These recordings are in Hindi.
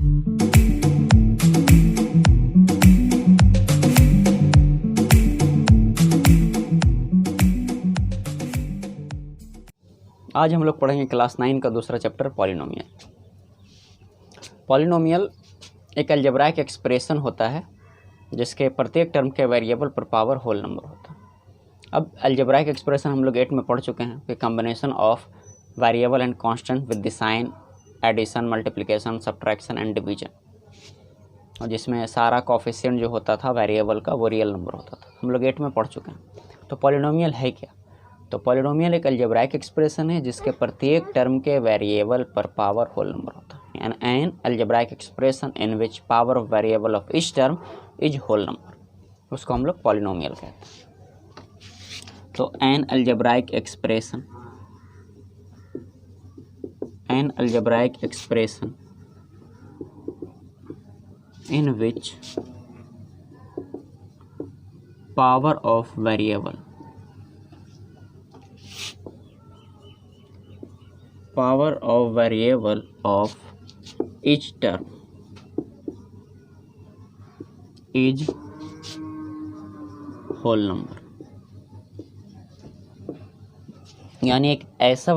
आज हम लोग पढ़ेंगे क्लास 9 का दूसरा चैप्टर पॉलिनोमियल। पॉलिनोमियल एक अलजेब्राइक एक्सप्रेशन होता है जिसके प्रत्येक टर्म के वेरिएबल पर पावर होल नंबर होता है। अब अलजेब्राइक एक्सप्रेशन हम लोग 8 में पढ़ चुके हैं कि combination of variable and constant with the sign, addition, multiplication, subtraction and division, और जिसमें सारा कोफिशिएंट जो होता था वेरिएबल का वो रियल नंबर होता था। हम लोग 8 में पढ़ चुके हैं। तो पॉलिनोमियल है क्या? तो पॉलिनोमियल एक अलजेब्राइक एक्सप्रेशन है जिसके प्रत्येक टर्म के वेरिएबल पर पावर होल नंबर होता है। An algebraic expression in which power of variable of each term is whole number, उसको हम लोग पॉलिनोमियल कहते हैं। तो an algebraic expression in which power of variable of each term is whole number, यानी एक ऐसा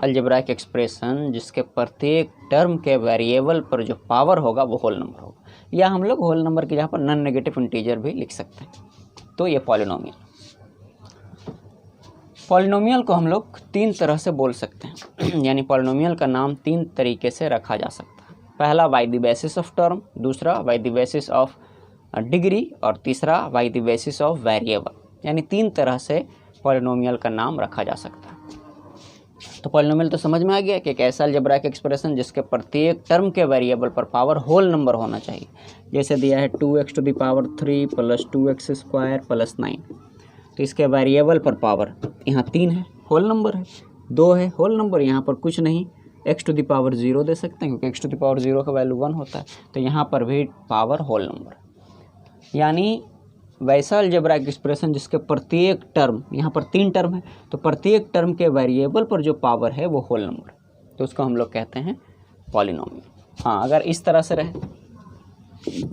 अलजेब्राइक एक्सप्रेशन जिसके प्रत्येक टर्म के वेरिएबल पर जो पावर होगा वो होल नंबर होगा, या हम लोग होल नंबर की जहाँ पर नॉन नेगेटिव इंटीजर भी लिख सकते हैं। तो ये पॉलिनोमियल को हम लोग 3 तरह से बोल सकते हैं यानी पॉलिनोमियल का नाम 3 तरीके से रखा जा सकता है। पहला by the basis of term, दूसरा by the basis of degree, और तीसरा by the basis of variable. यानी 3 तरह से पॉलिनोमियल का नाम रखा जा सकता है। तो पॉलिनोमियल तो समझ में आ गया कि एक ऐसा अलजेब्राइक एक्सप्रेशन जिसके प्रत्येक टर्म के वेरिएबल पर पावर होल नंबर होना चाहिए। जैसे दिया है 2x to the power 3 + 2x² + 9, तो इसके वेरिएबल पर पावर यहाँ 3 है, होल नंबर है, 2 है, होल नंबर, यहाँ पर कुछ नहीं, x to the power 0 दे सकते हैं क्योंकि x to the power 0 का वैल्यू 1 होता है, तो यहाँ पर भी पावर होल नंबर। यानी वैसा अलजेब्राइक एक्सप्रेशन जिसके प्रत्येक टर्म, यहाँ पर 3 टर्म है, तो प्रत्येक टर्म के वेरिएबल पर जो पावर है वो होल नंबर, तो उसको हम लोग कहते हैं पॉलिनोमियल। हाँ, अगर इस तरह से रहे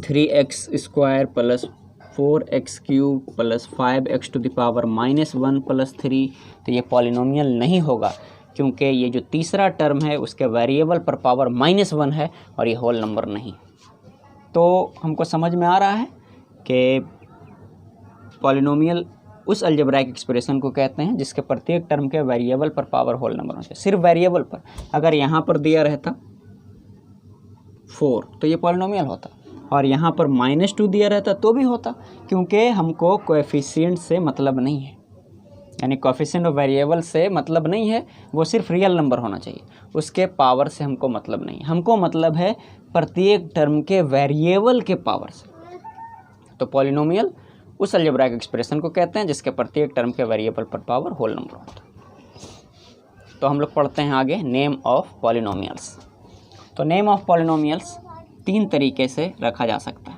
3x² + 4x³ + 5x to the power -1 + 3, तो ये पॉलिनोमियल नहीं होगा क्योंकि ये जो तीसरा टर्म है उसके वेरिएबल पर पावर -1 है और ये होल नंबर नहीं। तो हमको समझ में आ रहा है कि पॉलिनोमियल उस अलजेब्राइक एक्सप्रेशन को कहते हैं जिसके प्रत्येक टर्म के वेरिएबल पर पावर होल नंबर होना चाहिए। सिर्फ वेरिएबल पर, अगर यहाँ पर दिया रहता 4 तो ये पॉलिनोमियल होता, और यहाँ पर -2 दिया रहता तो भी होता, क्योंकि हमको कोएफिशिएंट से मतलब नहीं है, यानी कोएफिशिएंट ऑफ वेरिएबल से मतलब नहीं है, वो सिर्फ रियल नंबर होना चाहिए, उसके पावर से हमको मतलब नहीं, हमको मतलब है प्रत्येक टर्म के वेरिएबल के पावर से। तो पॉलिनोमियल उस अलजेब्राइक एक्सप्रेशन को कहते हैं जिसके प्रत्येक टर्म के वेरिएबल पर पावर होल नंबर होता है। तो हम लोग पढ़ते हैं आगे नेम ऑफ पॉलिनोमियल्स। तो नेम ऑफ पॉलिनोमियल्स 3 तरीके से रखा जा सकता है।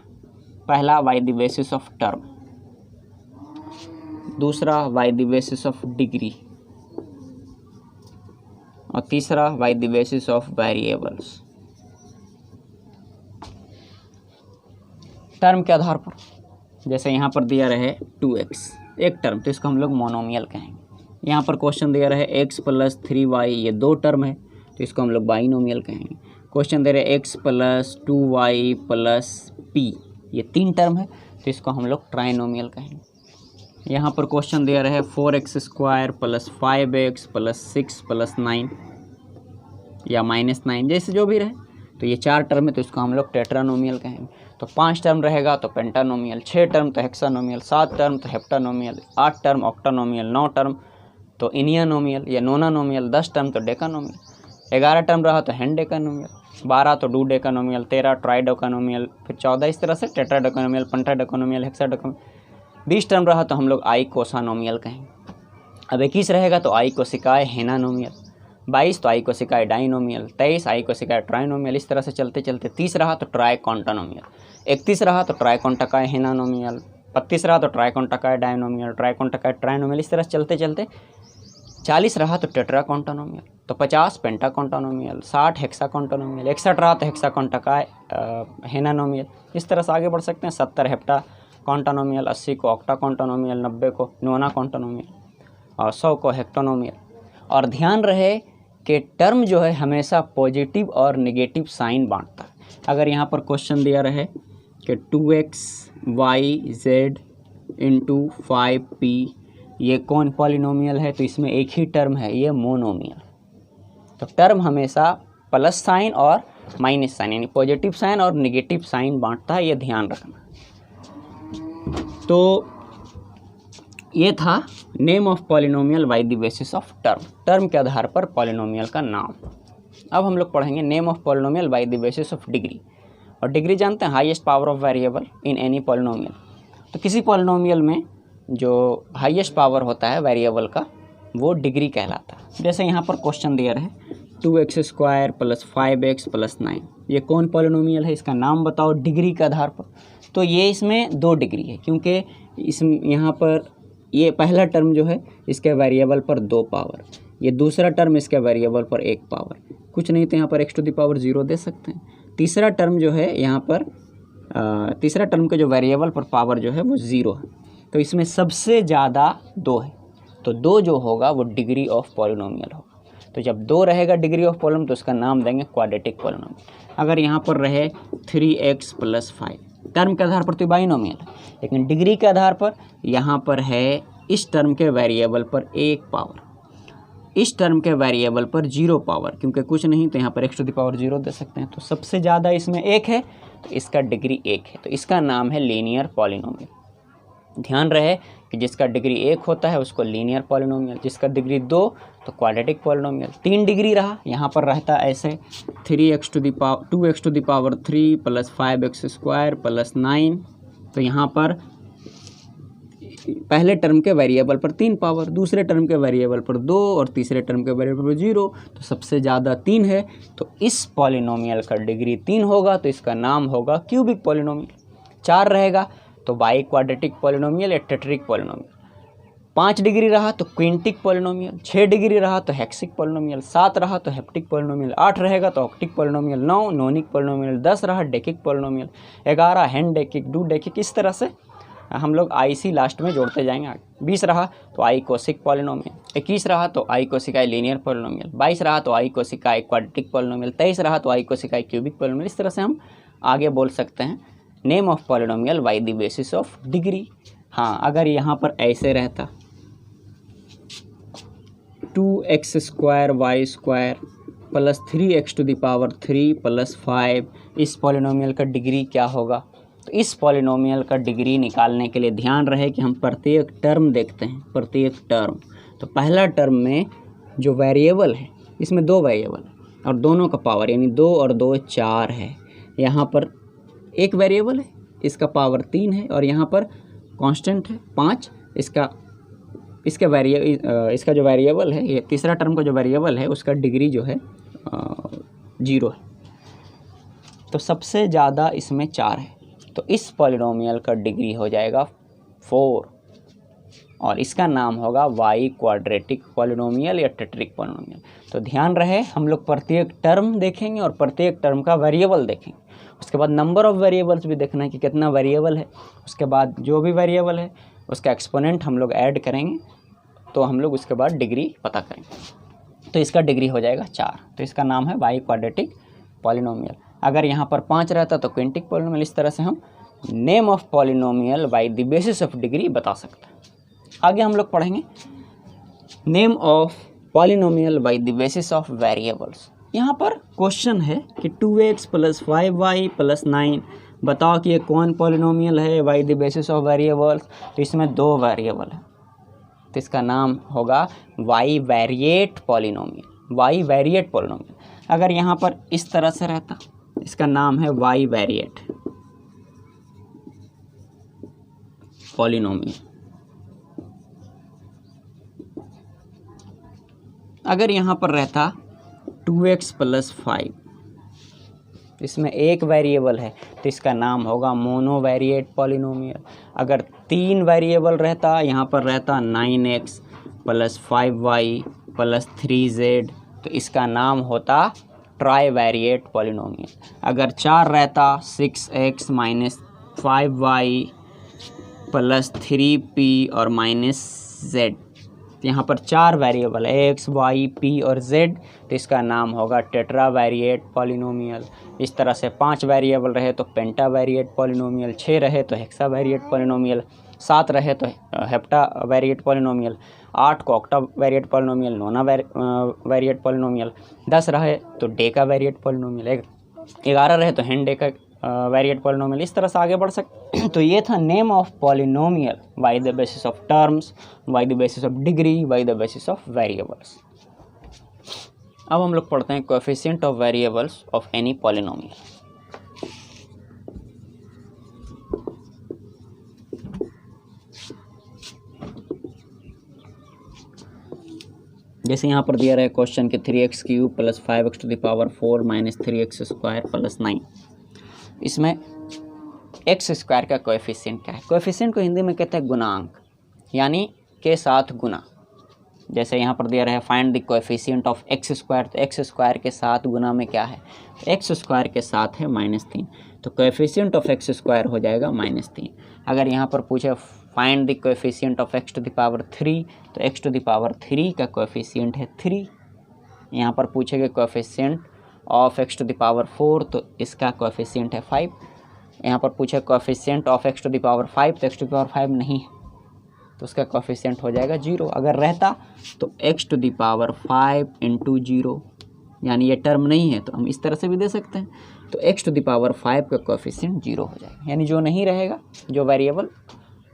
पहला by the basis of term, दूसरा by the basis of degree, और तीसरा by the basis of variables. Term के आधार पर, जैसे यहाँ पर दिया रहे 2x एक टर्म, तो इसको हम लोग मोनोमियल कहेंगे। यहाँ पर क्वेश्चन दिया रहे x + 3y, ये 2 टर्म है, तो इसको हम लोग बाइनोमियल कहेंगे। क्वेश्चन दे रहे x + 2y + p, ये 3 टर्म है, तो इसको हम लोग ट्राइनोमियल कहेंगे। यहाँ पर क्वेश्चन दिया रहे 4x² + 5x + 6 + 9 या -9, जैसे जो भी रहे, तो ये 4 टर्म है, तो इसको हम लोग टेट्रानोमियल कहेंगे। तो 5 टर्म रहेगा तो पेंटानोमियल, 6 टर्म तो हेक्सानोमियल, 7 टर्म तो हेप्टानोमियल, 8 टर्म ऑक्टानोमियल, 9 टर्म तो इनियानोमियल या नोनानोमियल, 10 टर्म तो डेकानोमियल, 11 टर्म रहा तो हेंडेकानोमियल, 12 तो डूडेकानोमियल, 13 ट्राइडेकानोमियल, फिर 14 इस तरह से टेट्राडेकानोमियल, पेंटाडेकानोमियल, हेक्साडेकानोमियल। 20 टर्म रहा तो हम लोग आइकोसानोमियल कहेंगे। अब 21 रहेगा तो आइकोसिकाय हेनानोमियल, 22 तो आइकोसिकाय डाइनोमियल, 23 आइकोसिकाय ट्राइनोमियल, इस तरह से चलते चलते 30 रहा तो ट्राइकॉन्टानोमियल, 31 रहा तो ट्राइकॉन्टाकाय हेनानोमियल, 32 रहा तो ट्राइकॉन्टाकाय डाइनोमियल, ट्राइकॉन्टाकाय ट्राइनोमियल, इस तरह से चलते चलते 40 रहा तो टेट्राकॉन्टिनोमियल, तो 50 पेंटाकॉन्टिनोमियल, 60 हेक्साकॉन्टिनोमियल, 61 रहा तो हेक्साकॉन्टिनोमियल। इस तरह से आगे बढ़ सकते हैं। 70 हेप्टाकॉन्टिनोमियल, 80 को ऑक्टाकॉन्टिनोमियल, 90 को नोनाकॉन्टिनोमियल और 100 को हेक्टोनोमियल। और ध्यान रहे कि टर्म जो है हमेशा पॉजिटिव और नेगेटिव साइन बांटता है। अगर यहाँ पर क्वेश्चन दिया रहे कि 2xyz इंटू 5p ये कौन पॉलिनोमियल है, तो इसमें एक ही टर्म है, ये मोनोमियल। तो टर्म हमेशा प्लस साइन और माइनस साइन यानी पॉजिटिव साइन और नेगेटिव साइन बांटता है, ये ध्यान रखना। तो ये था name of polynomial by the basis of term, term के आधार पर पॉलिनोमियल का नाम। अब हम लोग पढ़ेंगे name of polynomial by the basis of degree. और डिग्री जानते हैं, highest power of variable in any polynomial. तो किसी पॉलिनोमियल में जो हाईएस्ट पावर होता है वेरिएबल का वो डिग्री कहलाता है। जैसे यहाँ पर क्वेश्चन दिया रहे 2x² + 5x + 9 ये कौन पॉलिनोमियल है, इसका नाम बताओ डिग्री के आधार पर। तो ये इसमें 2 डिग्री है, क्योंकि यहाँ पर ये पहला टर्म जो है इसके वेरिएबल पर 2 पावर, ये दूसरा टर्म इसके वेरिएबल पर 1 पावर, कुछ नहीं तो यहाँ पर x⁴ दे सकते हैं। तीसरा टर्म जो है यहाँ पर तीसरा टर्म के जो वेरिएबल पर पावर जो है वो 0 है। तो इसमें सबसे ज़्यादा 2 है, तो 2 जो होगा वो डिग्री ऑफ पॉलिनोमियल होगा। तो जब 2 रहेगा डिग्री ऑफ पॉलिनोमियल तो उसका नाम देंगे क्वाड्रेटिक पॉलिनोमियल। अगर यहाँ पर रहे 3x + 5 टर्म के आधार पर तो बाइनोमियल है, लेकिन डिग्री के आधार पर यहाँ पर है इस टर्म के वेरिएबल पर 1 पावर, इस टर्म के वेरिएबल पर 0 पावर, क्योंकि कुछ नहीं तो यहाँ पर x⁴ दे सकते हैं। तो सबसे ज़्यादा इसमें 1 है तो इसका डिग्री 1 है, तो इसका नाम है लीनियर पॉलिनोमियल। ध्यान रहे कि जिसका डिग्री 1 होता है उसको लीनियर पॉलिनोमियल, जिसका डिग्री 2 तो क्वाड्रेटिक पॉलिनोमियल। 3 डिग्री रहा, यहाँ पर रहता ऐसे 2x⁴ + 5x² + 9, तो यहाँ पर पहले टर्म के वेरिएबल पर 3 पावर, दूसरे टर्म के वेरिएबल पर 2 और तीसरे टर्म के वेरिएबल पर 0, तो सबसे ज़्यादा 3 है। तो इस पॉलिनोमियल का डिग्री 3 होगा, तो इसका नाम होगा क्यूबिक पॉलिनोमियल। 4 रहेगा तो बाई क्वाड्रेटिक पॉलिनोमियल या टेट्रिक पॉलिनोमियल। 5 डिग्री रहा तो क्विंटिक पॉलिनोमियल, 6 डिग्री रहा तो हेक्सिक पॉलिनोमियल, 7 रहा तो हेप्टिक पॉलिनोमियल, 8 रहेगा तो ऑक्टिक पॉलिनोमियल, 9 नोनिक पॉलिनोमियल, 10 रहा डेकिक पॉलिनोमियल, 11 हेंडेकिक, डूडेकिक। इस तरह से हम लोग IC लास्ट में जोड़ते जाएंगे आगे। 20 रहा तो आई कोसिक पॉलिनोमियल, 21 रहा तो आई कोसिक आई लीनियर पॉलिनोमियल, 22 रहा तो आई कोसिक आई क्वाड्रेटिक पॉलिनोमियल, 23 रहा तो आई कोसिक आई क्यूबिक पॉलिनोमियल। इस तरह से हम आगे बोल सकते हैं name of polynomial by the basis of degree. हाँ, अगर यहाँ पर ऐसे रहता 2x² y² + 3x⁴ + 5 इस पॉलिनोमियल का डिग्री क्या होगा। तो इस पॉलिनोमियल का डिग्री निकालने के लिए ध्यान रहे कि हम प्रत्येक टर्म देखते हैं, प्रत्येक टर्म। तो पहला टर्म में जो वेरिएबल है इसमें 2 वेरिएबल है और दोनों का पावर यानी 2 और 2 4 है। यहाँ पर एक वेरिएबल है, इसका पावर 3 है और यहाँ पर कांस्टेंट है 5। इसका जो वेरिएबल है, ये तीसरा टर्म का जो वेरिएबल है उसका डिग्री जो है 0 है। तो सबसे ज़्यादा इसमें 4 है, तो इस पॉलिनोमियल का डिग्री हो जाएगा 4 और इसका नाम होगा वाई क्वाड्रेटिक पॉलिनोमियल या टेट्रिक पॉलिनोमियल। तो ध्यान रहे हम लोग प्रत्येक टर्म देखेंगे और प्रत्येक टर्म का वेरिएबल देखेंगे, उसके बाद नंबर ऑफ़ वेरिएबल्स भी देखना है कि कितना वेरिएबल है, उसके बाद जो भी वेरिएबल है उसका एक्सपोनेंट हम लोग ऐड करेंगे तो हम लोग उसके बाद डिग्री पता करेंगे। तो इसका डिग्री हो जाएगा 4, तो इसका नाम है वाई क्वाड्रेटिक पॉलिनोमियल। अगर यहाँ पर 5 रहता तो क्विंटिक पॉलिनोमियल। इस तरह से हम name of polynomial by the basis of degree बता सकते हैं। आगे हम लोग पढ़ेंगे name of polynomial by the basis of variables. यहाँ पर क्वेश्चन है कि 2x + 5y + 9 बताओ कि ये कौन पॉलिनोमियल है by the basis of variables. तो इसमें 2 वेरिएबल है, तो इसका नाम होगा bivariate polynomial, bivariate polynomial. अगर यहाँ पर इस तरह से रहता, इसका नाम है वाई वेरिएट पॉलिनोमियल। अगर यहाँ पर रहता 2x + 5, इसमें एक वेरिएबल है तो इसका नाम होगा मोनो वेरिएट पॉलिनोमियल। अगर 3 वेरिएबल रहता, यहाँ पर रहता 9x plus 5y plus 3z, तो इसका नाम होता ट्राई वेरिएट पॉलिनोमियल। अगर 4 रहता 6x minus 5y plus 3p और माइनस z, तो यहाँ पर 4 वेरिएबल x, y, p और z, तो इसका नाम होगा टेट्रा वेरिएट पॉलिनोमियल। इस तरह से 5 वेरिएबल रहे तो पेंटा वेरिएट पॉलिनोमियल, 6 रहे तो हेक्सा वेरिएट पॉलिनोमियल, 7 रहे तो हेप्टा वेरिएट पॉलिनोमियल, 8 को octa variate polynomial, 9 variate polynomial, 10 रहे तो डेका वेरिएट पॉलिनोमियल, 11 रहे तो हेन डेका वेरिएट पॉलिनोमियल। इस तरह से आगे बढ़ सकते। तो ये था name of polynomial by the basis of terms, by the basis of degree, by the basis of variables. अब हम लोग पढ़ते हैं coefficient of variables of any polynomial. जैसे यहाँ पर दिया रहा है क्वेश्चन के 3x³ plus 5x to the power 4 minus 3x² plus 9। इसमें एक्स स्क्वायर का कोएफिशिएंट क्या है? कोएफिशिएंट को हिंदी में कहते हैं गुणांक, यानी के साथ गुना। जैसे यहाँ पर दिया रहा है find the coefficient of x², तो एक्स स्क्वायर के साथ गुना में क्या है? एक्स स्क्वायर के साथ है -3, तो कोएफिशिएंट ऑफ x² हो जाएगा -3। अगर यहाँ पर पूछे find the coefficient of x to the power 3, तो x टू द पावर 3 का कोएफिशिएंट है 3। यहाँ पर पूछेगा coefficient of x to the power 4, तो इसका कोएफिशिएंट है 5। यहाँ पर पूछे coefficient of x to the power 5, तो x टू द पावर 5 नहीं है, तो उसका कोएफिशिएंट हो जाएगा 0। अगर रहता तो x to the power 5 into 0, यानी ये टर्म नहीं है तो हम इस तरह से भी दे सकते हैं, तो x टू द पावर 5 का कोएफिशिएंट 0 हो जाएगा, यानी जो नहीं रहेगा जो वेरिएबल,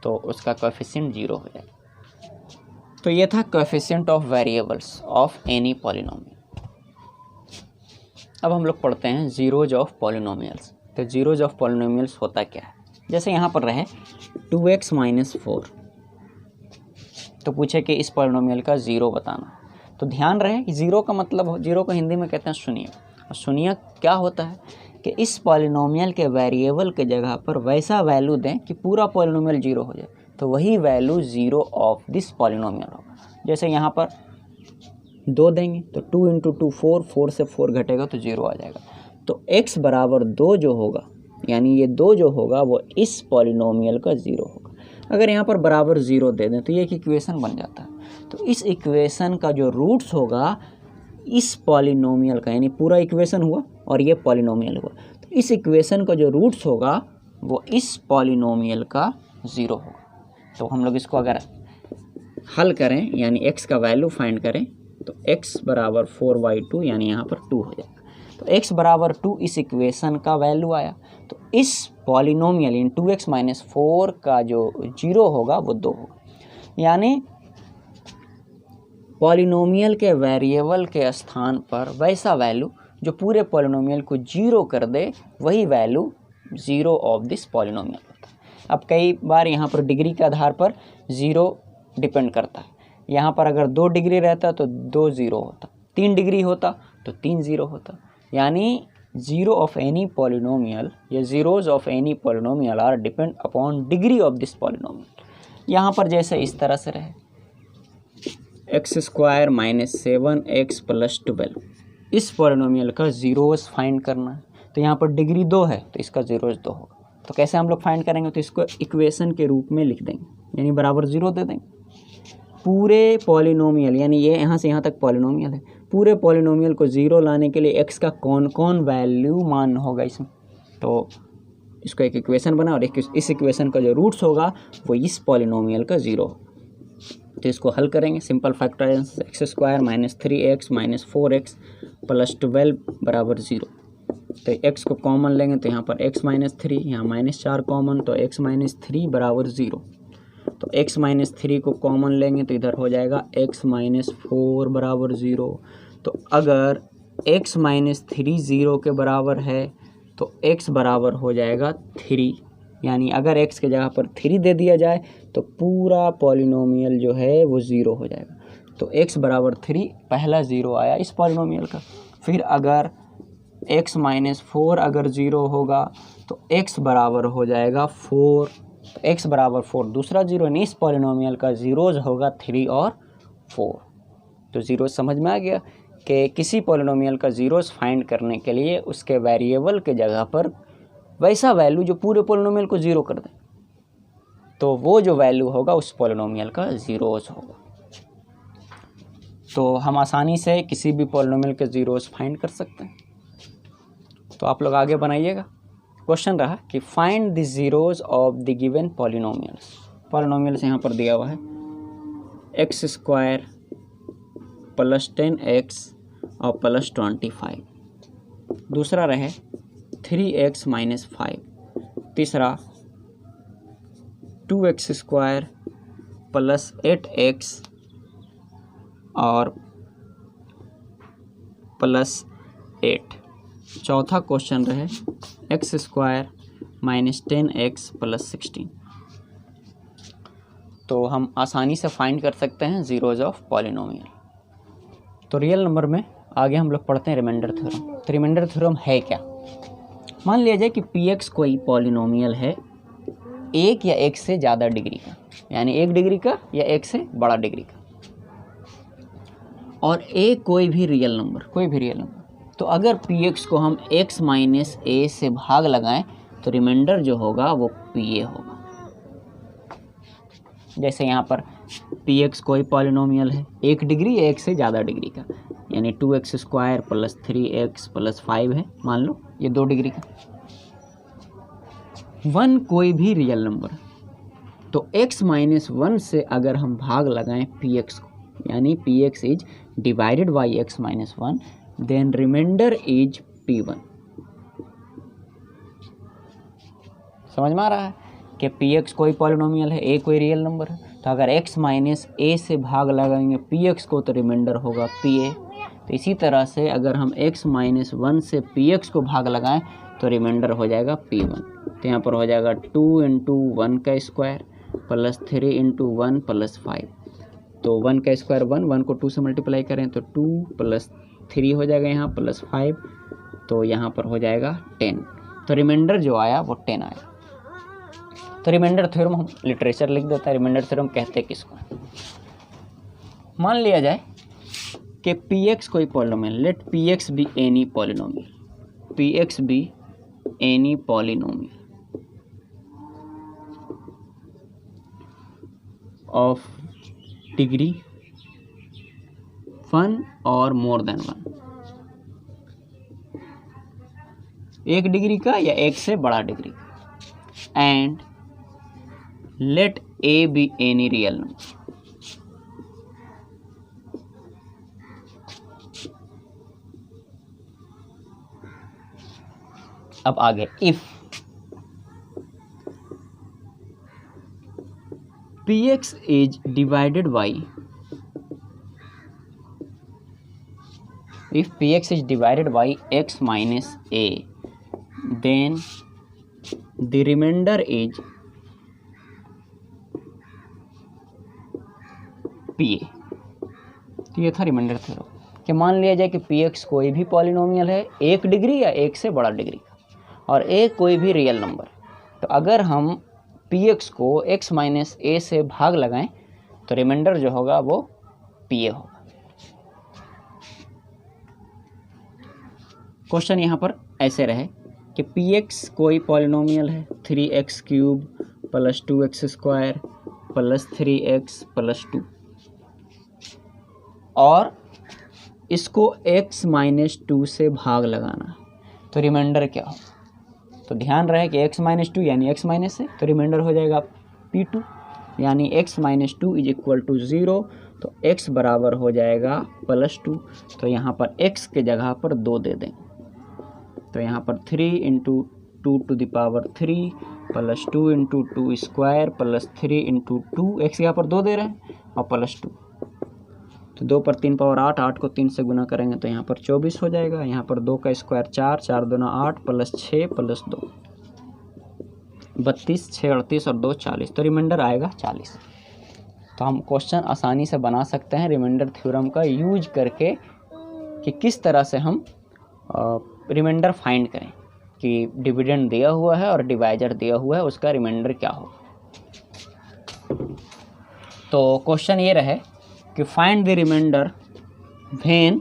तो उसका कोएफिशिएंट 0 हो जाएगा। तो ये था coefficient of variables of any polynomial. अब हम लोग पढ़ते हैं जीरोज ऑफ पॉलिनोमियल्स। तो जीरोज ऑफ पॉलिनोमियल्स होता क्या है? जैसे यहाँ पर रहे 2x माइनस 4, तो पूछे कि इस पॉलिनोमियल का ज़ीरो बताना। तो ध्यान रहे कि ज़ीरो का मतलब, ज़ीरो को हिंदी में कहते हैं शून्य। और शून्य क्या होता है कि इस पॉलिनोमियल के वेरिएबल के जगह पर वैसा वैल्यू दें कि पूरा पॉलिनोमियल 0 हो जाए, तो वही value zero of this polynomial होगा। जैसे यहाँ पर 2 देंगे तो 2 इंटू 2 4, 4 से 4 घटेगा तो 0 आ जाएगा। तो x बराबर 2 जो होगा, यानी ये 2 जो होगा वो इस पॉलिनोमियल का 0 होगा। अगर यहाँ पर बराबर 0 दे दें तो ये एक इक्वेशन बन जाता है। तो इस इक्वेशन का जो रूट्स होगा इस पॉलिनोमियल का, यानी पूरा इक्वेशन हुआ और ये पॉलिनोमियल हुआ, तो इस इक्वेशन का जो रूट्स होगा वो इस पॉलिनोमियल का 0 होगा। तो हम लोग इसको अगर हल करें, यानी x का वैल्यू फाइंड करें, तो x बराबर 4y2, यानी यहाँ पर 2 हो जाएगा। तो x बराबर 2 इस इक्वेशन का वैल्यू आया। तो इस पॉलिनोमियल इन 2x माइनस 4 का जो 0 होगा वो 2 होगा, यानी पॉलिनोमियल के वेरिएबल के स्थान पर वैसा वैल्यू जो पूरे पॉलिनोमियल को 0 कर दे, वही वैल्यू 0 ऑफ दिस पॉलिनोमियल होता है। अब कई बार यहाँ पर डिग्री के आधार पर 0 डिपेंड करता है। यहाँ पर अगर 2 डिग्री रहता तो 2 0 होता, 3 डिग्री होता तो 3 0 होता, यानी 0 ऑफ एनी पॉलिनोमियल या zeros of any polynomial are depend upon degree of this polynomial. यहाँ पर जैसे इस तरह से रहे x² माइनस 7x प्लस 12, इस पॉलिनोमियल का जीरोस फाइंड करना है। तो यहाँ पर डिग्री 2 है तो इसका जीरोस 2 होगा। तो कैसे हम लोग फाइंड करेंगे? तो इसको इक्वेशन के रूप में लिख देंगे, यानी बराबर 0 दे देंगे। पूरे पॉलिनोमियल, यानी ये यहाँ से यहाँ तक पॉलिनोमियल है, पूरे पॉलिनोमियल को 0 लाने के लिए x का कौन कौन वैल्यू मान होगा इसमें, तो इसको एक इक्वेशन बना और इस इक्वेशन का जो रूट्स होगा वो इस पॉलिनोमियल का 0 होगा। तो इसको हल करेंगे, simple factorisation, x² minus 3x minus 4x plus 12 बराबर 0। तो x को कॉमन लेंगे तो यहाँ पर x माइनस 3, यहाँ -4 कॉमन, तो x माइनस 3 बराबर 0। तो x माइनस 3 को कॉमन लेंगे तो इधर हो जाएगा x माइनस 4 बराबर 0। तो अगर x माइनस 3 0 के बराबर है तो x बराबर हो जाएगा 3, यानी अगर x के जगह पर 3 दे दिया जाए तो पूरा पॉलिनोमियल जो है वो 0 हो जाएगा। तो x बराबर 3 पहला 0 आया इस पॉलिनोमियल का। फिर अगर x माइनस 4 अगर 0 होगा तो x बराबर हो जाएगा 4, तो x बराबर 4 दूसरा 0, यानी इस पॉलिनोमियल का जीरोज होगा 3 और 4। तो ज़ीरोस समझ में आ गया कि किसी पॉलिनोमियल का ज़ीरोस फाइंड करने के लिए उसके वेरिएबल के जगह पर वैसा वैल्यू जो पूरे पॉलिनोमियल को ज़ीरो कर दे, तो वो जो वैल्यू होगा उस पॉलिनोमियल का ज़ीरोस होगा। तो हम आसानी से किसी भी पॉलिनोमियल के ज़ीरोस फाइंड कर सकते हैं। तो आप लोग आगे बनाइएगा। क्वेश्चन रहा कि find the zeros of the given polynomials. Polynomials यहाँ पर दिया हुआ है x² + 10x और +25। दूसरा रहे 3x - 5। तीसरा 2x² + 8x और +8। चौथा क्वेश्चन रहे x² - 10x + 16। तो हम आसानी से फाइंड कर सकते हैं ज़ीरोज़ ऑफ पॉलिनोमियल। तो रियल नंबर में आगे हम लोग पढ़ते हैं रिमाइंडर थ्योरम। तो रिमाइंडर थ्योरम है क्या? मान लिया जाए कि px कोई पॉलिनोमियल है एक या एक से ज़्यादा डिग्री का, यानी 1 डिग्री का या 1 से बड़ा डिग्री का, और a कोई भी रियल नंबर। तो अगर px को हम x - a से भाग लगाएं तो रिमाइंडर जो होगा वो pa होगा। जैसे यहाँ पर px कोई पॉलिनोमियल है 1 डिग्री या 1 से ज़्यादा डिग्री का, यानी 2x² + 3x + 5 है, मान लो ये 2 डिग्री का। 1 कोई भी रियल नंबर, तो x - 1 से अगर हम भाग लगाएं px को, यानी px is divided by x - 1, then remainder is p1। समझ में आ रहा है कि px कोई पॉलिनोमियल है, a कोई रियल नंबर है, तो अगर x - a से भाग लगाएंगे px को तो रिमाइंडर होगा pa। तो इसी तरह से अगर हम x - 1 से px को भाग लगाएं तो रिमाइंडर हो जाएगा p1। तो यहाँ पर हो जाएगा 2 × 1 का स्क्वायर + 3 × 1 + 5। तो 1 का स्क्वायर 1 को 2 से मल्टीप्लाई करें तो 2 + 3 हो जाएगा यहाँ +5, तो यहाँ पर हो जाएगा 10। तो रिमाइंडर जो आया वो 10 आया। तो रिमाइंडर थ्योरम हम लिटरेचर लिख देता है। रिमाइंडर थ्योरम कहते हैं किसको? मान लिया जाए कि px कोई पॉलिनोमियल, let px be any polynomial, px be any polynomial of degree 1 और मोर देन 1, 1 डिग्री का या 1 से बड़ा डिग्री का, and let a be any real number. अब आगे if px is divided by, if px is divided by x minus a, then the remainder is pa। तो ये था रिमाइंडर थ्योरम कि मान लिया जाए कि px कोई भी पॉलिनोमियल है 1 डिग्री या 1 से बड़ा डिग्री का, और a कोई भी रियल नंबर। तो अगर हम px को x - a से भाग लगाएं तो रिमाइंडर जो होगा वो pa होगा। क्वेश्चन यहाँ पर ऐसे रहे कि px कोई पॉलिनोमियल है 3x³ + 2x² + 3x + 2, और इसको x - 2 से भाग लगाना, तो रिमाइंडर क्या होगा? तो ध्यान रहे कि x - 2 यानी x - है, तो रिमाइंडर हो जाएगा p2, यानी x - 2 = 0, तो x बराबर हो जाएगा +2। तो यहाँ पर x के जगह पर 2 दे दें, तो यहाँ पर 3 × 2⁻³ + 2 × 2² + 3 × 2, x यहाँ पर 2 दे रहे हैं और +2, तो 2 पर 3 पावर 8, 8 को 3 से गुना करेंगे तो यहाँ पर 24 हो जाएगा। यहाँ पर 2 का स्क्वायर 4, 4 दूना 8 + 6 + 2 32, 6 38 और 2 40, तो रिमाइंडर आएगा 40। तो हम क्वेश्चन आसानी से बना सकते हैं रिमाइंडर थ्योरम का यूज करके कि किस तरह से हम रिमाइंडर फाइंड करें कि डिविडेंड दिया हुआ है और डिवाइजर दिया हुआ है, उसका रिमाइंडर क्या होगा। तो क्वेश्चन ये रहे कि find the remainder when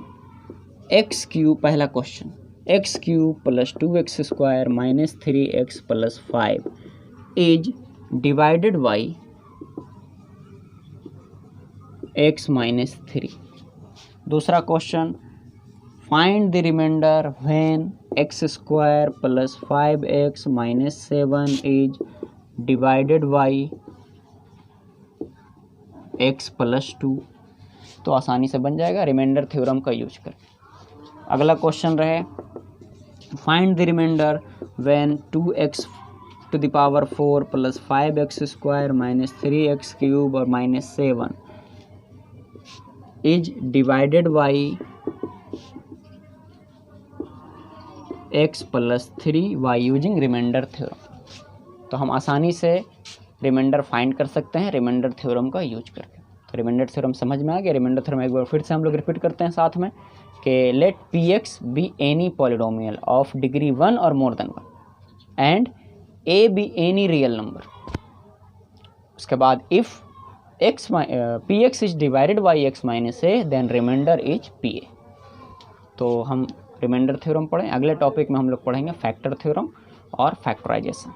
x cube, पहला question, x cube plus 2x² minus 3x plus 5 is divided by x minus 3। दूसरा question, find the remainder when x² plus 5x minus 7 is divided by x plus 2। तो आसानी से बन जाएगा रिमाइंडर थ्योरम का यूज करके। अगला क्वेश्चन रहे, find the remainder when 2x to the power 4 plus 5x² minus 3x cube और minus 7 is divided by x plus 3 by using remainder theorem. तो हम आसानी से रिमाइंडर फाइंड कर सकते हैं रिमाइंडर थ्योरम का यूज करके। तो रिमाइंडर थ्योरम समझ में आ गया। रिमाइंडर थ्योरम एक बार फिर से हम लोग रिपीट करते हैं साथ में कि let px be any polynomial of degree 1 और more than 1 and a be any real number. उसके बाद if px is divided by x minus a then remainder is pa। तो हम रिमाइंडर थ्योरम पढ़ें। अगले टॉपिक में हम लोग पढ़ेंगे फैक्टर थ्योरम और फैक्टराइजेशन।